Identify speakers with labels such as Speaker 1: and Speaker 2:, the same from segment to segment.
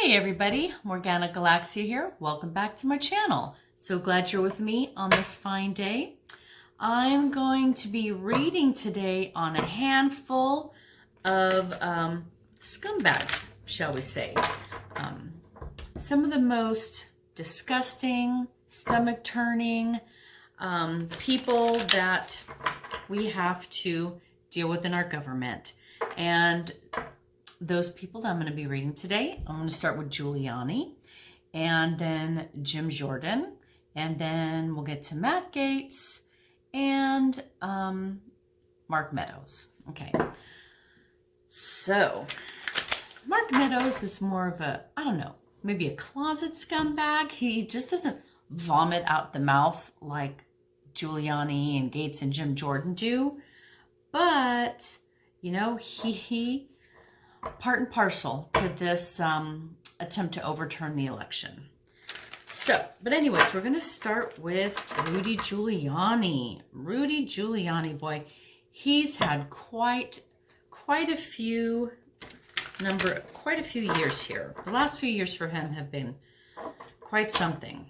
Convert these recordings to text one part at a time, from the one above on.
Speaker 1: Hey everybody, Morgana Galaxia here. Welcome back to my channel. So glad you're with me on this fine day. I'm going to be reading today on a handful of scumbags, shall we say. Some of the most disgusting, stomach-turning people that we have to deal with in our government. And those people that I'm going to be reading today, I'm going to start with Giuliani, and then Jim Jordan, and then we'll get to Matt Gaetz and Mark Meadows. Okay, so Mark Meadows is more of a, I don't know, maybe a closet scumbag. He just doesn't vomit out the mouth like Giuliani and Gaetz and Jim Jordan do, but you know, he part and parcel to this attempt to overturn the election. So, but anyways, we're going to start with Rudy Giuliani. Rudy Giuliani, boy, he's had quite a few years here. The last few years for him have been quite something.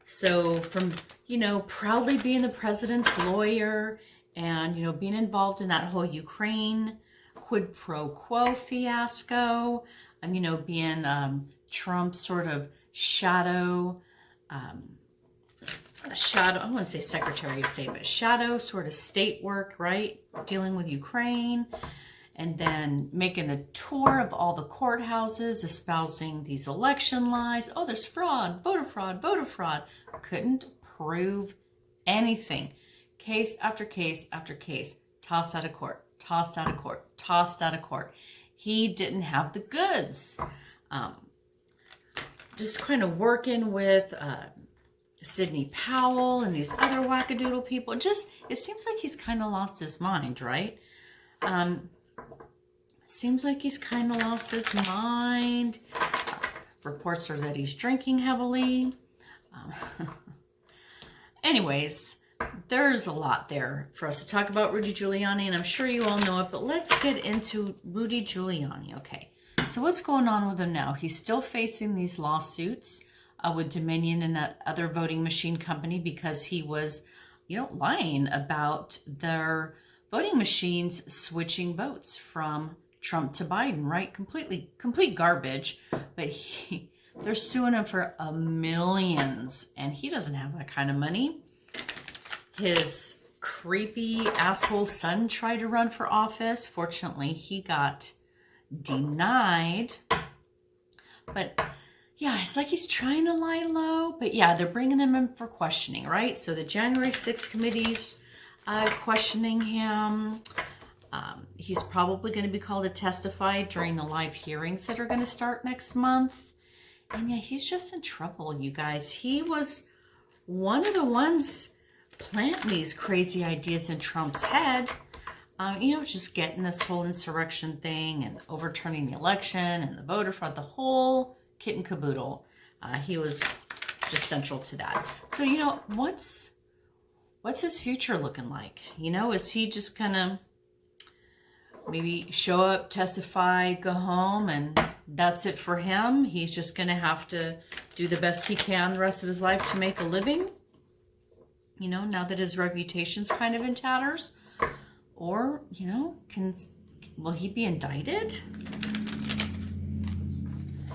Speaker 1: So from, you know, proudly being the president's lawyer and, you know, being involved in that whole Ukraine quid pro quo fiasco, you know, being Trump's sort of shadow, I wouldn't say Secretary of State, but shadow sort of state work, right? Dealing with Ukraine, and then making the tour of all the courthouses, espousing these election lies. Oh, there's fraud, voter fraud, voter fraud. Couldn't prove anything. Case after case after case, tossed out of court. Tossed out of court, tossed out of court. He didn't have the goods. Just kind of working with Sidney Powell and these other wackadoodle people. It seems like he's kind of lost his mind, right? Seems like he's kind of lost his mind. Reports are that he's drinking heavily. Anyways, there's a lot there for us to talk about Rudy Giuliani, and I'm sure you all know it, but let's get into Rudy Giuliani. Okay, so what's going on with him now? He's still facing these lawsuits with Dominion and that other voting machine company because he was, you know, lying about their voting machines switching votes from Trump to Biden, right? Complete garbage, but they're suing him for millions, and he doesn't have that kind of money. His creepy asshole son tried to run for office. Fortunately, he got denied. But yeah, it's like he's trying to lie low. But yeah, they're bringing him in for questioning, right? So the January 6th committee's questioning him. He's probably going to be called to testify during the live hearings that are going to start next month. And yeah, he's just in trouble, you guys. He was one of the ones planting these crazy ideas in Trump's head, you know, just getting this whole insurrection thing and overturning the election and the voter fraud, the whole kit and caboodle. He was just central to that. So, you know, what's his future looking like? You know, is he just gonna maybe show up, testify, go home, and that's it for him? He's just gonna have to do the best he can the rest of his life to make a living? You know, now that his reputation's kind of in tatters? Or, you know, will he be indicted?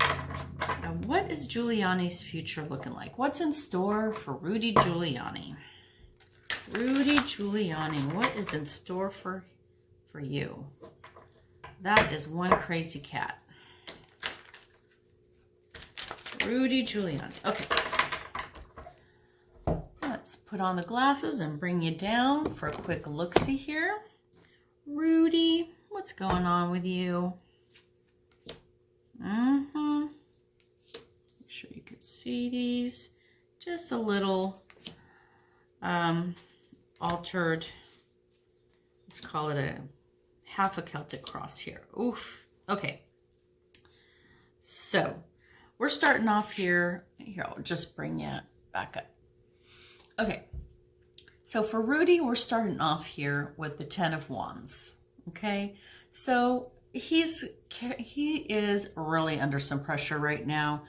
Speaker 1: Now, what is Giuliani's future looking like? What's in store for Rudy Giuliani? Rudy Giuliani, what is in store for you? That is one crazy cat. Rudy Giuliani. Okay. Let's put on the glasses and bring you down for a quick look-see here. Rudy, what's going on with you? Make sure you can see these. Just a little altered, let's call it a half a Celtic cross here. Oof. Okay. So we're starting off here. Here, I'll just bring you back up. Okay, so for Rudy, we're starting off here with the Ten of Wands, okay? So he is really under some pressure right now,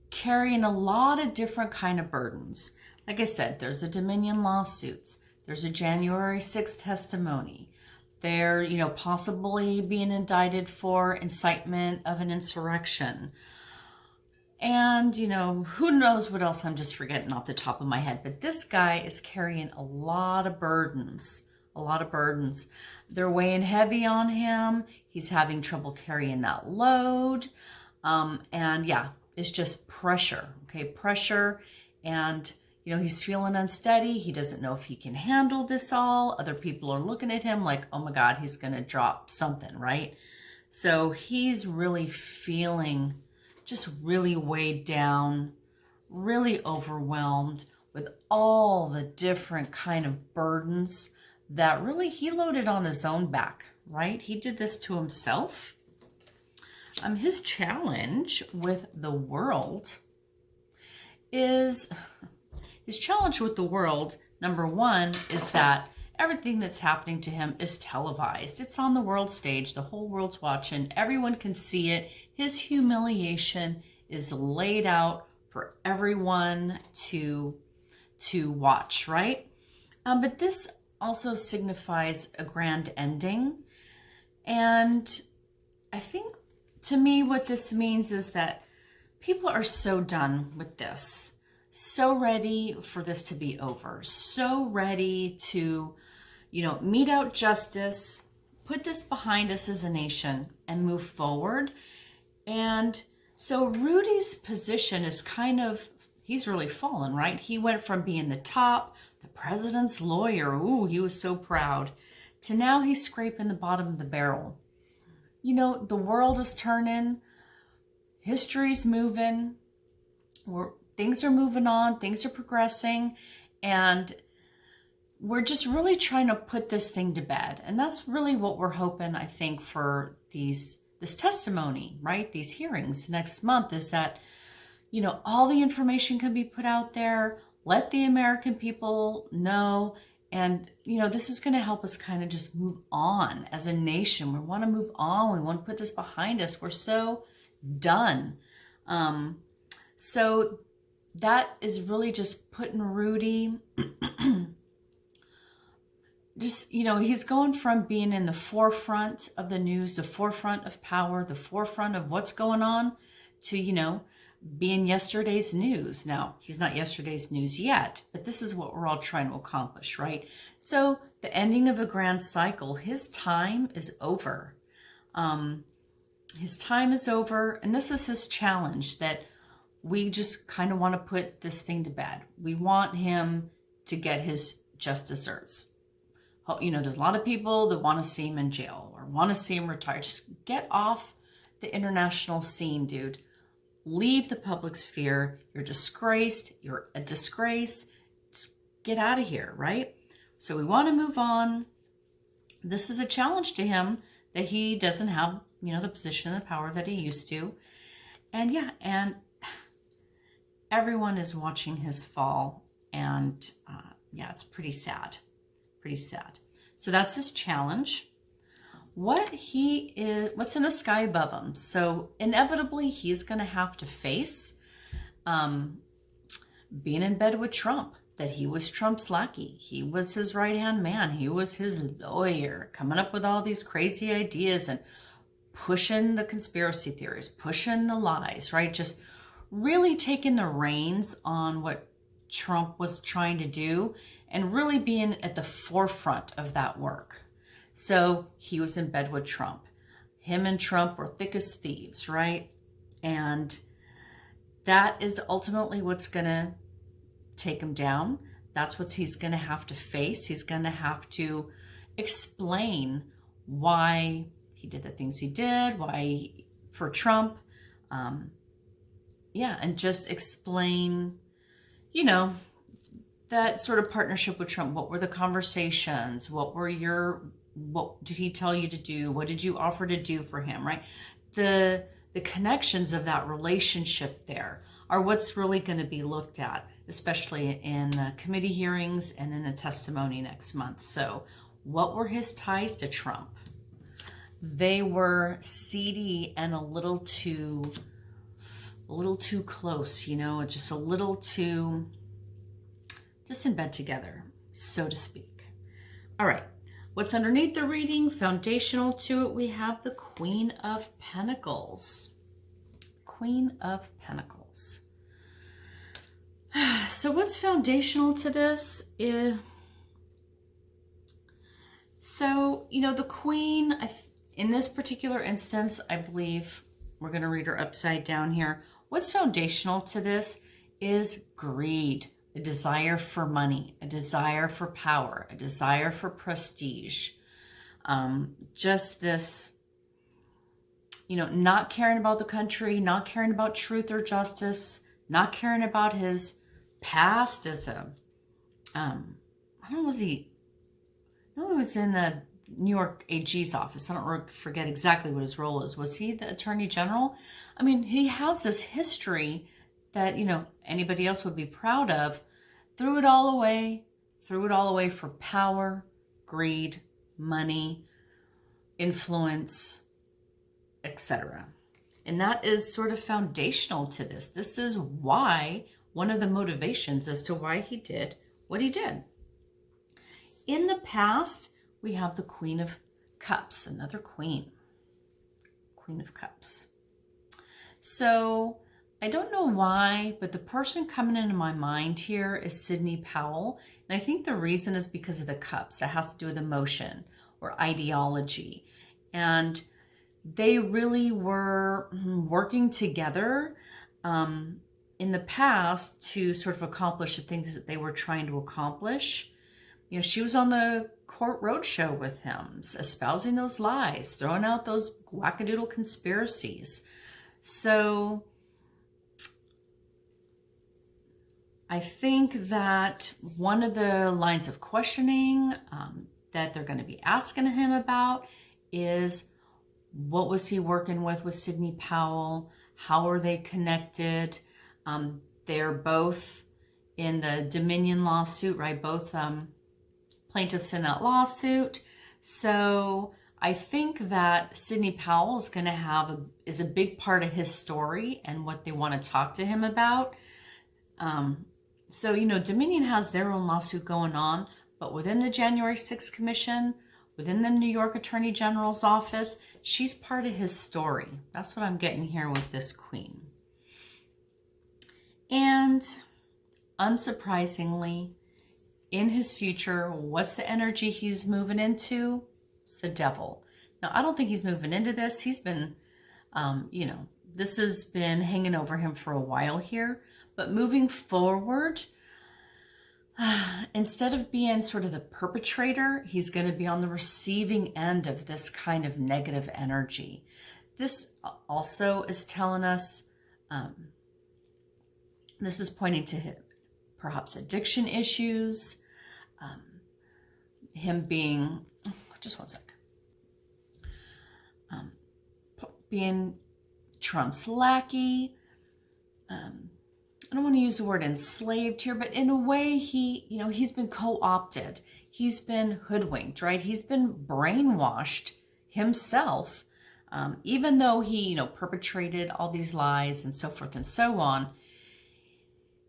Speaker 1: carrying a lot of different kind of burdens. Like I said, there's a Dominion lawsuits. There's a January 6th testimony. They're, possibly being indicted for incitement of an insurrection. And, who knows what else I'm just forgetting off the top of my head. But this guy is carrying a lot of burdens. A lot of burdens. They're weighing heavy on him. He's having trouble carrying that load. And yeah, it's just pressure. Okay, pressure. And, he's feeling unsteady. He doesn't know if he can handle this all. Other people are looking at him like, oh my God, he's going to drop something, right? So he's really feeling just really weighed down, really overwhelmed with all the different kind of burdens that really he loaded on his own back, right? He did this to himself. His challenge with the world is, number one, is that everything that's happening to him is televised. It's on the world stage. The whole world's watching. Everyone can see it. His humiliation is laid out for everyone to watch, right? But this also signifies a grand ending. And I think, to me, what this means is that people are so done with this, so ready for this to be over, so ready to, mete out justice, put this behind us as a nation and move forward. And so Rudy's position is he's really fallen, right? He went from being the president's lawyer, ooh, he was so proud, to now he's scraping the bottom of the barrel. The world is turning, history's moving, things are moving on, things are progressing, and we're just really trying to put this thing to bed. And that's really what we're hoping, I think, for this testimony, right? These hearings next month, is that, all the information can be put out there, let the American people know. And, this is going to help us kind of just move on as a nation. We want to move on. We want to put this behind us. We're so done. So that is really just putting Rudy, he's going from being in the forefront of the news, the forefront of power, the forefront of what's going on, to, being yesterday's news. Now, he's not yesterday's news yet, but this is what we're all trying to accomplish, right? So the ending of a grand cycle, his time is over. His time is over, and this is his challenge, that we just kind of want to put this thing to bed. We want him to get his just desserts. There's a lot of people that want to see him in jail or want to see him retire. Just get off the international scene, dude. Leave the public sphere. You're disgraced. You're a disgrace. Just get out of here, right? So we want to move on. This is a challenge to him that he doesn't have, the position and the power that he used to. And and everyone is watching his fall. And it's pretty sad. Pretty sad. So that's his challenge. What's in the sky above him? So inevitably, he's going to have to face being in bed with Trump, that he was Trump's lackey. He was his right-hand man. He was his lawyer, coming up with all these crazy ideas and pushing the conspiracy theories, pushing the lies, right? Just really taking the reins on what Trump was trying to do and really being at the forefront of that work. So he was in bed with Trump. Him and Trump were thick as thieves, right? And that is ultimately what's going to take him down. That's what he's going to have to face. He's going to have to explain why he did the things he did, for Trump. And just explain, that sort of partnership with Trump. What were the conversations? What did he tell you to do? What did you offer to do for him, right? The connections of that relationship there are what's really going to be looked at, especially in the committee hearings and in the testimony next month. So what were his ties to Trump? they were seedy and a little too close, you know, just a little too, just in bed together, so to speak. All right, what's underneath the reading? Foundational to it, we have the Queen of Pentacles. Queen of Pentacles. So what's foundational to this is, so, you know, the Queen, in this particular instance, I believe we're going to read her upside down here. What's foundational to this is greed, a desire for money, a desire for power, a desire for prestige. Just this, you know, not caring about the country, not caring about truth or justice, not caring about his past as a, I don't know, he was in the New York AG's office. I don't forget exactly what his role is. Was he the Attorney General? I mean, he has this history that, you know, anybody else would be proud of. Threw it all away for power, greed, money, influence, etc. And that is sort of foundational to this. This is why, one of the motivations as to why he did what he did. In the past, we have the Queen of Cups, another queen. Queen of Cups. So I don't know why, but the person coming into my mind here is Sidney Powell. And I think the reason is because of the cups. It has to do with emotion or ideology. And they really were working together in the past to sort of accomplish the things that they were trying to accomplish. You know, she was on the court roadshow with him, espousing those lies, throwing out those wackadoodle conspiracies. So I think that one of the lines of questioning that they're going to be asking him about is, what was he working with Sidney Powell? How are they connected? They're both in the Dominion lawsuit, right? Both plaintiffs in that lawsuit. So I think that Sidney Powell is going to is a big part of his story and what they want to talk to him about. So, you know, Dominion has their own lawsuit going on, but within the January 6th Commission, within the New York Attorney General's office, she's part of his story. That's what I'm getting here with this queen. And unsurprisingly, in his future, what's the energy he's moving into? It's the devil. Now, I don't think he's moving into this. He's been, you know, this has been hanging over him for a while here. But moving forward, instead of being sort of the perpetrator, he's going to be on the receiving end of this kind of negative energy. This also is telling us, this is pointing to perhaps addiction issues, him being, just one sec, being Trump's lackey. I don't want to use the word enslaved here, but in a way, he's been co-opted. He's been hoodwinked, right? He's been brainwashed himself, even though he, perpetrated all these lies and so forth and so on.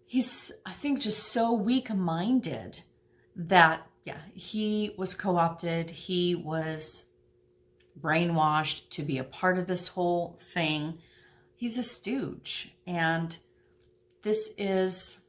Speaker 1: He's, I think, just so weak-minded that, he was co-opted. He was brainwashed to be a part of this whole thing. He's a stooge. And this is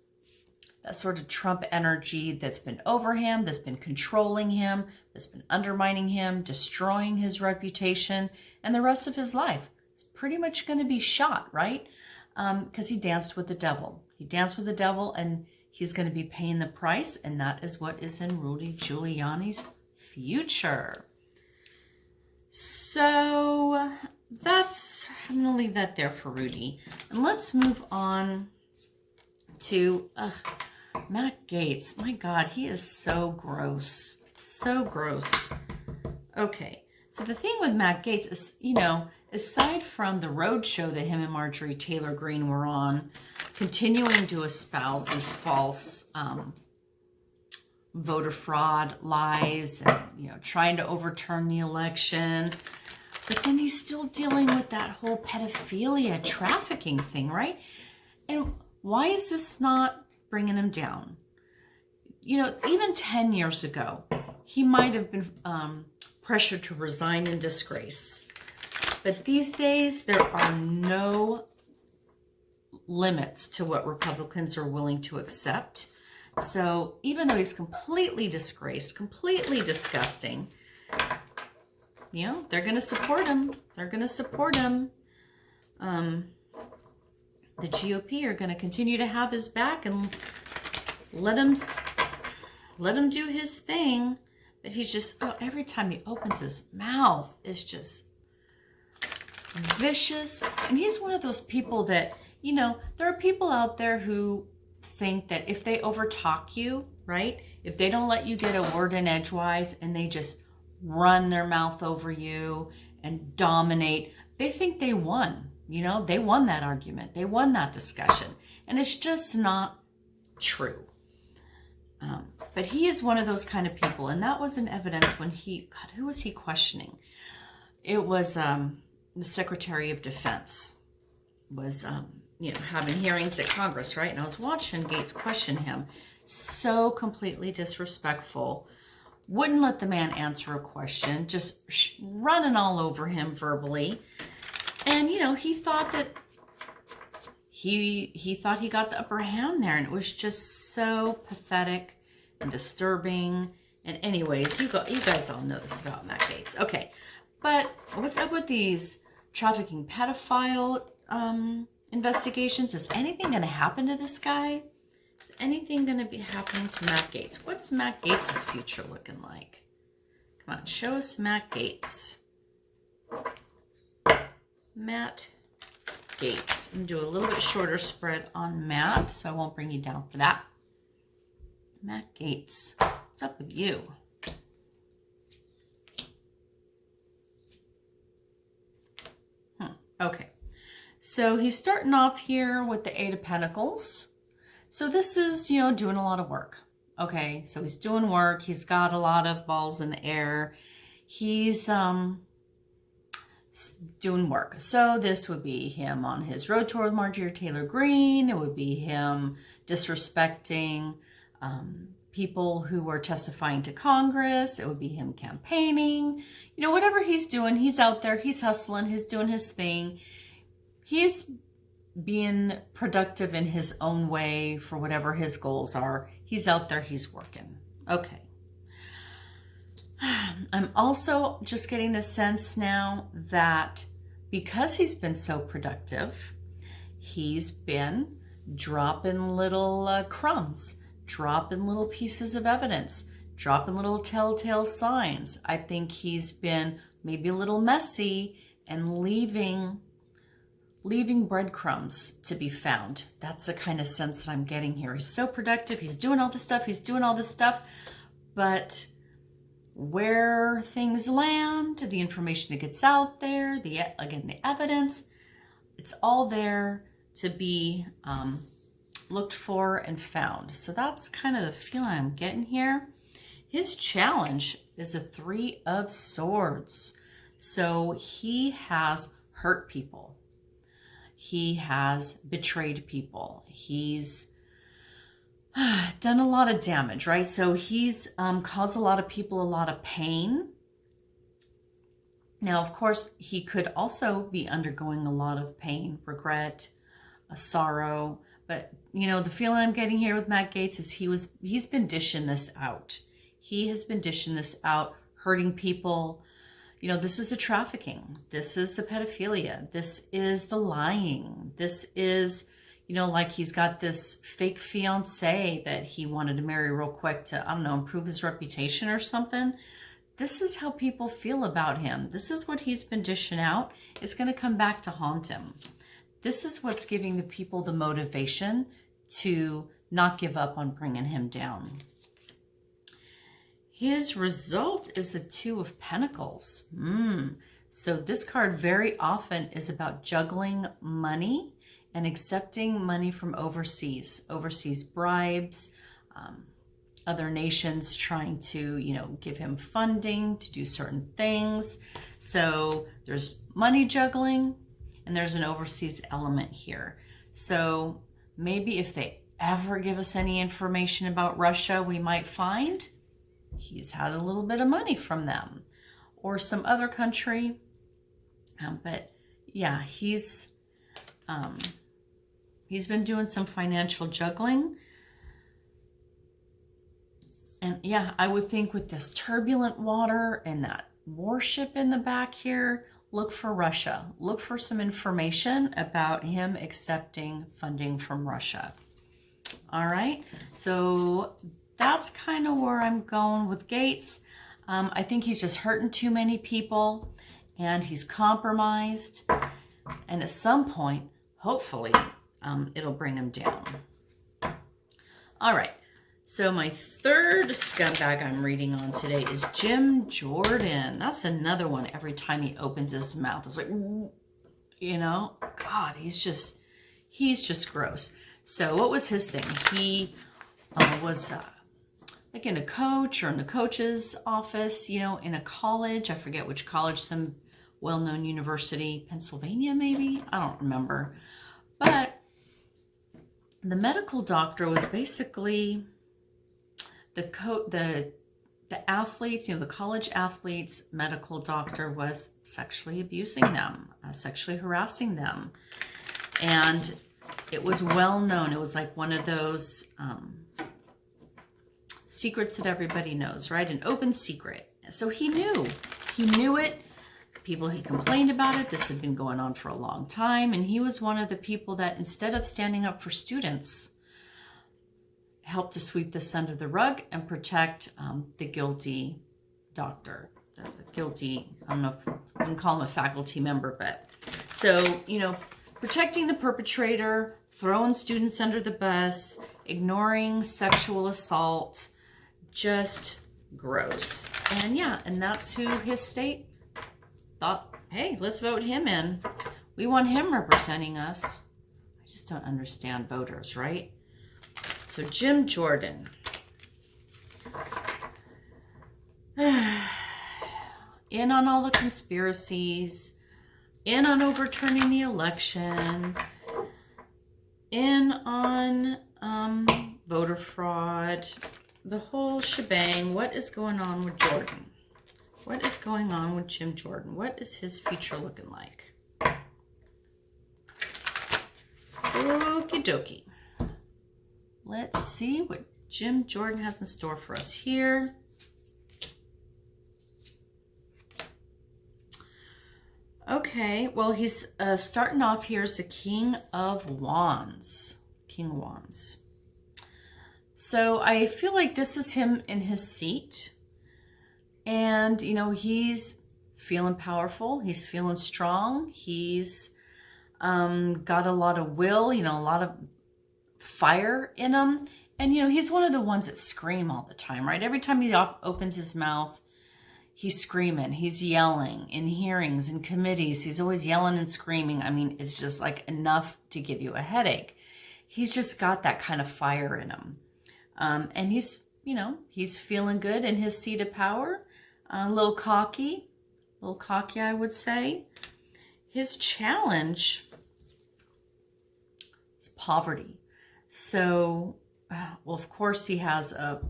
Speaker 1: that sort of Trump energy that's been over him, that's been controlling him, that's been undermining him, destroying his reputation, and the rest of his life. It's pretty much going to be shot, right? Because he danced with the devil. He danced with the devil, and he's going to be paying the price, and that is what is in Rudy Giuliani's future. So I'm going to leave that there for Rudy. And let's move on to Matt Gaetz. My God, he is so gross. So gross. Okay, so the thing with Matt Gaetz is, aside from the roadshow that him and Marjorie Taylor Greene were on, continuing to espouse these false voter fraud lies, and, trying to overturn the election, But then he's still dealing with that whole pedophilia trafficking thing, right? And why is this not bringing him down? You know, even 10 years ago, he might have been pressured to resign in disgrace. But these days, there are no limits to what Republicans are willing to accept. So even though he's completely disgraced, completely disgusting, you know, they're going to support him. They're going to support him. The GOP are going to continue to have his back and let him do his thing. But he's just, oh, every time he opens his mouth, it's just vicious. And he's one of those people that, you know, there are people out there who think that if they overtalk you, right? If they don't let you get a word in edgewise and they just run their mouth over you and dominate, they think they won. You know, they won that argument. They won that discussion. And it's just not true. But he is one of those kind of people. And that was in evidence when God, who was he questioning? It was the Secretary of Defense was, you know, having hearings at Congress, right? And I was watching Gaetz question him. So completely disrespectful. Wouldn't let the man answer a question, just running all over him verbally. And, you know, he thought that he thought he got the upper hand there, and it was just so pathetic and disturbing. And anyways, you guys all know this about Matt Gaetz. Okay, but what's up with these trafficking pedophile investigations? Is anything going to happen to this guy? Is anything going to be happening to Matt Gaetz? What's Matt Gaetz' future looking like? Come on, show us Matt Gaetz. Matt Gaetz. I'm going to do a little bit shorter spread on Matt, so I won't bring you down for that. Matt Gaetz. What's up with you? Okay. So he's starting off here with the Eight of Pentacles. So this is, you know, doing a lot of work. Okay, so he's doing work. He's got a lot of balls in the air. He's doing work. So this would be him on his road tour with Marjorie Taylor Greene. It would be him disrespecting people who were testifying to Congress. It would be him campaigning. You know, whatever he's doing, he's out there. He's hustling. He's doing his thing. He's being productive in his own way for whatever his goals are. He's out there. He's working. Okay. I'm also just getting the sense now that because he's been so productive, he's been dropping little crumbs, dropping little pieces of evidence, dropping little telltale signs. I think he's been maybe a little messy and leaving breadcrumbs to be found. That's the kind of sense that I'm getting here. He's so productive. He's doing all this stuff. He's doing all this stuff. But where things land, the information that gets out there, the evidence, it's all there to be looked for and found. So that's kind of the feeling I'm getting here. His challenge is a Three of Swords. So he has hurt people. He has betrayed people. He's done a lot of damage, right? So he's caused a lot of people a lot of pain. Now, of course, he could also be undergoing a lot of pain, regret, sorrow. But, you know, the feeling I'm getting here with Matt Gaetz is he's been dishing this out. He has been dishing this out, hurting people. You know, this is the trafficking. This is the pedophilia. This is the lying. This is, you know, like he's got this fake fiance that he wanted to marry real quick to, I don't know, improve his reputation or something. This is how people feel about him. This is what he's been dishing out. It's going to come back to haunt him. This is what's giving the people the motivation to not give up on bringing him down. His result is a Two of Pentacles. So this card very often is about juggling money and accepting money from overseas bribes, other nations trying to, give him funding to do certain things. So there's money juggling and there's an overseas element here. So maybe if they ever give us any information about Russia, we might find he's had a little bit of money from them or some other country. But yeah, he's been doing some financial juggling. And yeah, I would think with this turbulent water and that warship in the back here, look for Russia. Look for some information about him accepting funding from Russia. All right, so that's kind of where I'm going with Gaetz. I think he's just hurting too many people and he's compromised. And at some point, hopefully, it'll bring him down. All right, so my third scumbag I'm reading on today is Jim Jordan. That's another one. Every time he opens his mouth, it's like, God, he's just gross. So what was his thing? He was like in a coach or in the coach's office, in a college. I forget which college, some well-known university, Pennsylvania maybe? I don't remember. But the medical doctor was basically the athletes, the college athletes' medical doctor was sexually abusing them, sexually harassing them. And it was well known. It was like one of those secrets that everybody knows, right? An open secret. So he knew it. People had complained about it. This had been going on for a long time. And he was one of the people that, instead of standing up for students, helped to sweep this under the rug and protect the guilty doctor, the guilty, I don't know if I can call him a faculty member, but so, protecting the perpetrator, throwing students under the bus, ignoring sexual assault, just gross. And yeah, and that's who his state thought, hey, let's vote him in. We want him representing us. I just don't understand voters, right? So Jim Jordan. In on all the conspiracies, in on overturning the election, in on voter fraud, the whole shebang. What is going on with Jordan? What is going on with Jim Jordan? What is his future looking like? Okie dokie. Let's see what Jim Jordan has in store for us here. Okay, well, he's starting off here as the King of Wands. King of Wands. So I feel like this is him in his seat. And, he's feeling powerful. He's feeling strong. He's got a lot of will, a lot of fire in him. And, he's one of the ones that scream all the time, right? Every time he opens his mouth, he's screaming. He's yelling in hearings and committees. He's always yelling and screaming. I mean, it's just like enough to give you a headache. He's just got that kind of fire in him. And he's feeling good in his seat of power. A little cocky, I would say. His challenge is poverty. So, well, of course, he has a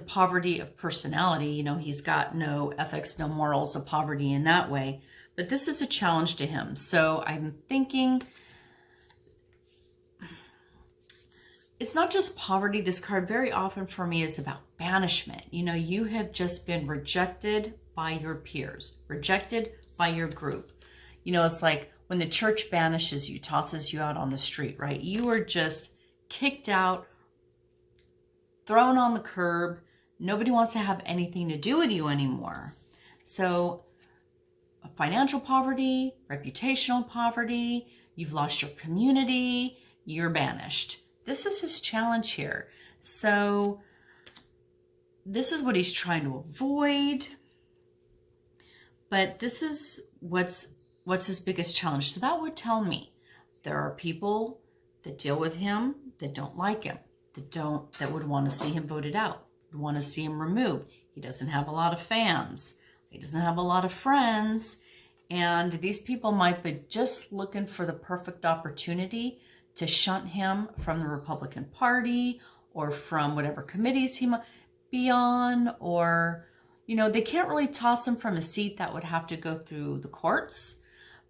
Speaker 1: poverty of personality. He's got no ethics, no morals, a poverty in that way. But this is a challenge to him. So I'm thinking it's not just poverty. This card very often for me is about banishment. You have just been rejected by your peers, rejected by your group. It's like when the church banishes you, tosses you out on the street, right? You are just kicked out, thrown on the curb. Nobody wants to have anything to do with you anymore. So financial poverty, reputational poverty, you've lost your community, you're banished. This is his challenge here. So this is what he's trying to avoid. But this is what's his biggest challenge. So that would tell me there are people that deal with him, that don't like him, that would want to see him voted out, would want to see him removed. He doesn't have a lot of fans. He doesn't have a lot of friends. And these people might be just looking for the perfect opportunity to shunt him from the Republican Party or from whatever committees he might be on, or, they can't really toss him from a seat that would have to go through the courts,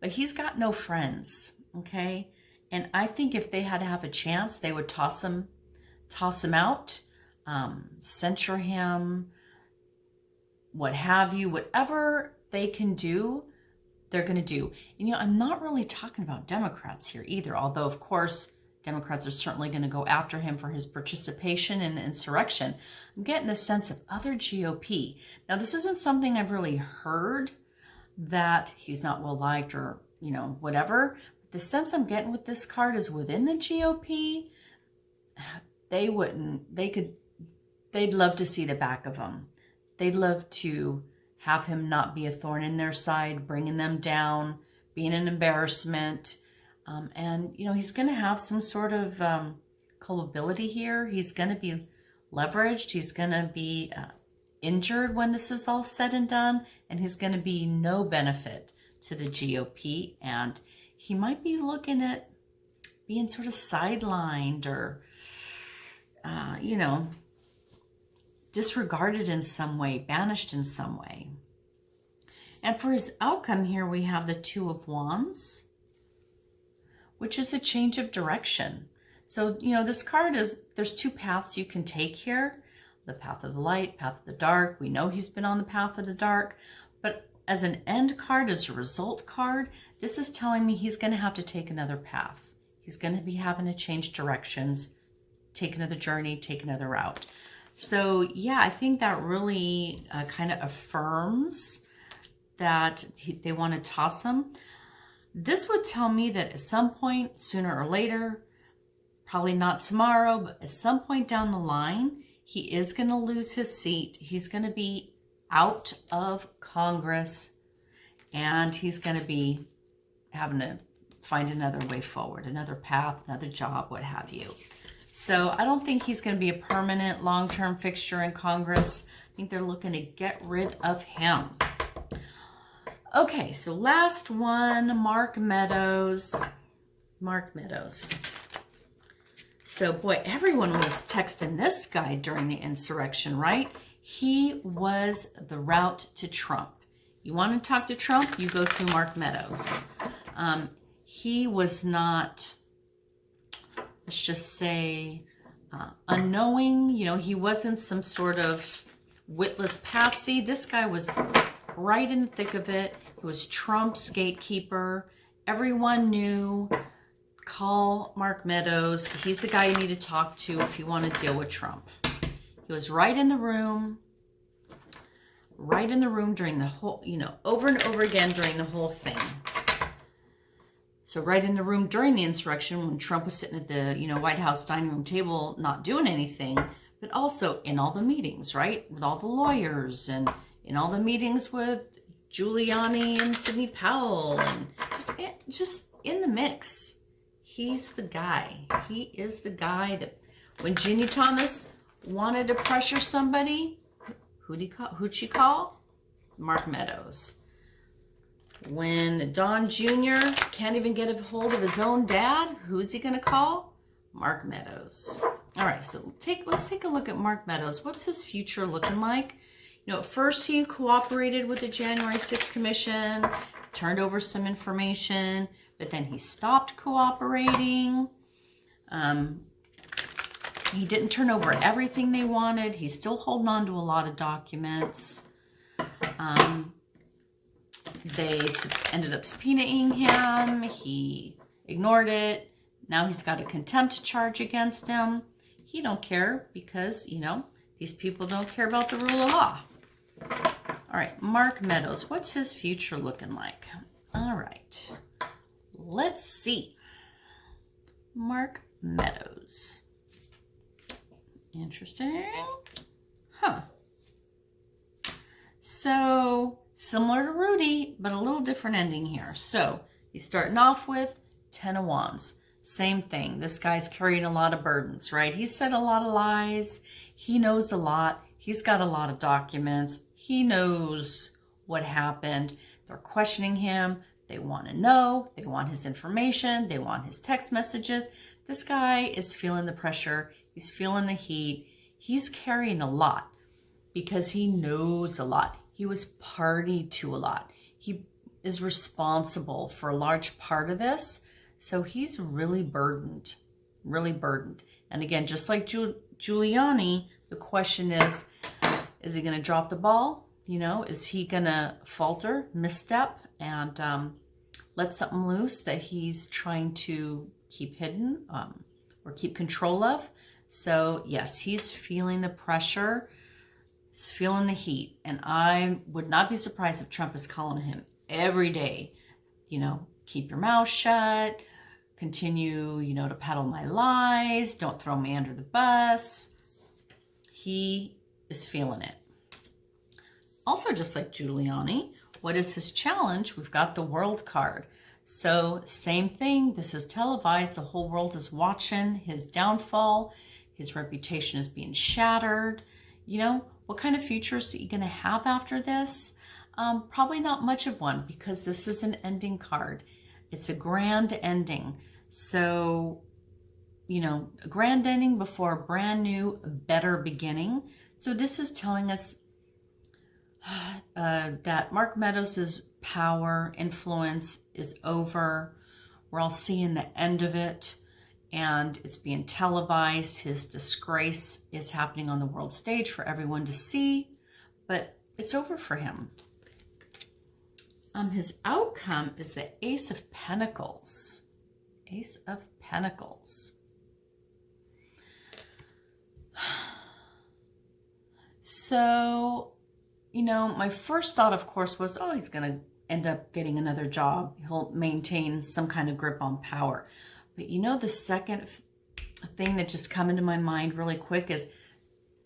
Speaker 1: but he's got no friends, okay? And I think if they had to have a chance, they would toss him out, censure him, what have you, whatever they can do, they're going to do. And, I'm not really talking about Democrats here either, although, of course, Democrats are certainly going to go after him for his participation in the insurrection. I'm getting the sense of other GOP. Now, this isn't something I've really heard, that he's not well-liked or, whatever. But the sense I'm getting with this card is within the GOP, they'd love to see the back of him. They'd love to have him not be a thorn in their side, bringing them down, being an embarrassment. And, he's going to have some sort of culpability here. He's going to be leveraged. He's going to be injured when this is all said and done. And he's going to be no benefit to the GOP. And he might be looking at being sort of sidelined or, disregarded in some way, banished in some way. And for his outcome here, we have the Two of Wands, which is a change of direction. So, this card there's two paths you can take here. The path of the light, path of the dark. We know he's been on the path of the dark. But as an end card, as a result card, this is telling me he's going to have to take another path. He's going to be having to change directions, take another journey, take another route. So, yeah, I think that really kind of affirms that they want to toss him. This would tell me that at some point, sooner or later, probably not tomorrow, but at some point down the line, he is going to lose his seat. He's going to be out of Congress, and he's going to be having to find another way forward, another path, another job, what have you. So I don't think he's going to be a permanent long-term fixture in Congress. I think they're looking to get rid of him. Okay, so last one, Mark Meadows. Mark Meadows. So, boy, everyone was texting this guy during the insurrection, right? He was the route to Trump. You want to talk to Trump, you go through Mark Meadows. He was not, let's just say, unknowing. He wasn't some sort of witless patsy. This guy was right in the thick of it. He was Trump's gatekeeper. Everyone knew, call Mark Meadows. He's the guy you need to talk to if you want to deal with Trump. He was right in the room during the whole, over and over again during the whole thing. So right in the room during the insurrection when Trump was sitting at the, White House dining room table not doing anything, but also in all the meetings, right? With all the lawyers and in all the meetings with Giuliani and Sidney Powell and just in the mix. He's the guy. He is the guy that when Ginny Thomas wanted to pressure somebody, who'd she call? Mark Meadows. When Don Jr. can't even get a hold of his own dad, who's he going to call? Mark Meadows. All right, so let's take a look at Mark Meadows. What's his future looking like? At first he cooperated with the January 6th Commission, turned over some information, but then he stopped cooperating. He didn't turn over everything they wanted. He's still holding on to a lot of documents. They ended up subpoenaing him. He ignored it. Now he's got a contempt charge against him. He don't care because, these people don't care about the rule of law. All right, Mark Meadows. What's his future looking like? All right, let's see. Mark Meadows. Interesting. Huh. So, similar to Rudy, but a little different ending here. So, he's starting off with 10 of Wands. Same thing. This guy's carrying a lot of burdens, right? He said a lot of lies. He knows a lot. He's got a lot of documents. He knows what happened. They're questioning him. They want to know. They want his information. They want his text messages. This guy is feeling the pressure. He's feeling the heat. He's carrying a lot because he knows a lot. He was party to a lot. He is responsible for a large part of this. So he's really burdened, really burdened. And again, just like Giuliani, the question is he going to drop the ball? You know, is he going to falter, misstep, and let something loose that he's trying to keep hidden or keep control of? So yes, he's feeling the pressure. He's feeling the heat. And I would not be surprised if Trump is calling him every day, you know, keep your mouth shut, continue, you know, to peddle my lies, don't throw me under the bus. He is feeling it. Also, just like Giuliani, what is his challenge? We've got the world card. So same thing, this is televised, the whole world is watching his downfall, his reputation is being shattered. You know, what kind of future is he going to have after this? Probably not much of one, because this is an ending card. It's a grand ending. So, you know, a grand ending before a brand new, better beginning. So this is telling us that Mark Meadows' power, influence is over. We're all seeing the end of it, and it's being televised. His disgrace is happening on the world stage for everyone to see, but it's over for him. His outcome is the Ace of Pentacles. Ace of Pentacles. So, you know, my first thought, of course, was, oh, he's going to end up getting another job. He'll maintain some kind of grip on power. But, you know, the second thing that just come into my mind really quick is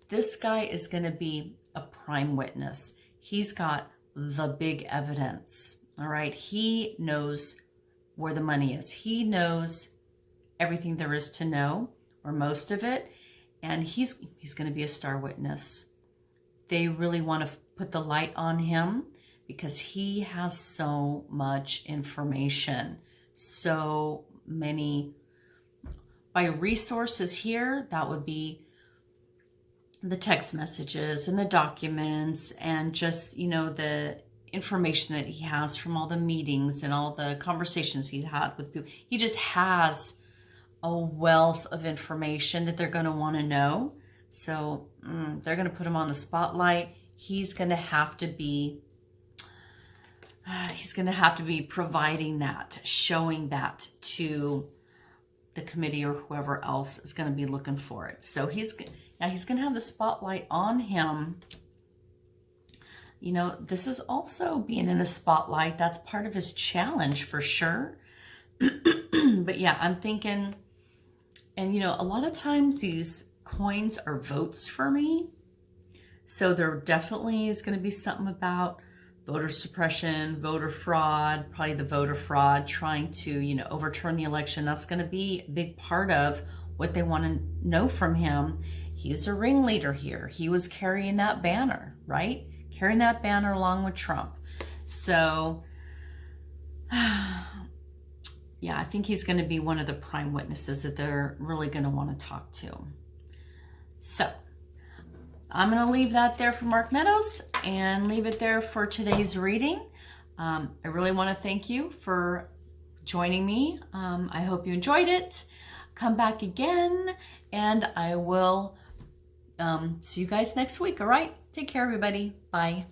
Speaker 1: this guy is going to be a prime witness. He's got the big evidence, all right? He knows where the money is. He knows everything there is to know, or most of it, and he's going to be a star witness. They really want to put the light on him because he has so much information, so many. By resources here, that would be the text messages and the documents and just, you know, the information that he has from all the meetings and all the conversations he's had with people. He just has a wealth of information that they're going to want to know. So they're going to put him on the spotlight. He's going to have to be providing that, showing that to the committee or whoever else is going to be looking for it. So he's going to have the spotlight on him. You know, this is also being in the spotlight. That's part of his challenge for sure. But yeah, I'm thinking, and you know, a lot of times these coins are votes for me. So there definitely is going to be something about voter suppression, voter fraud, probably the voter fraud, trying to, you know, overturn the election. That's going to be a big part of what they want to know from him. He's a ringleader here. He was carrying that banner, right? Carrying that banner along with Trump. So, yeah, I think he's going to be one of the prime witnesses that they're really going to want to talk to. So, I'm going to leave that there for Mark Meadows and leave it there for today's reading. I really want to thank you for joining me. I hope you enjoyed it. Come back again, and I will see you guys next week. All right? Take care, everybody. Bye.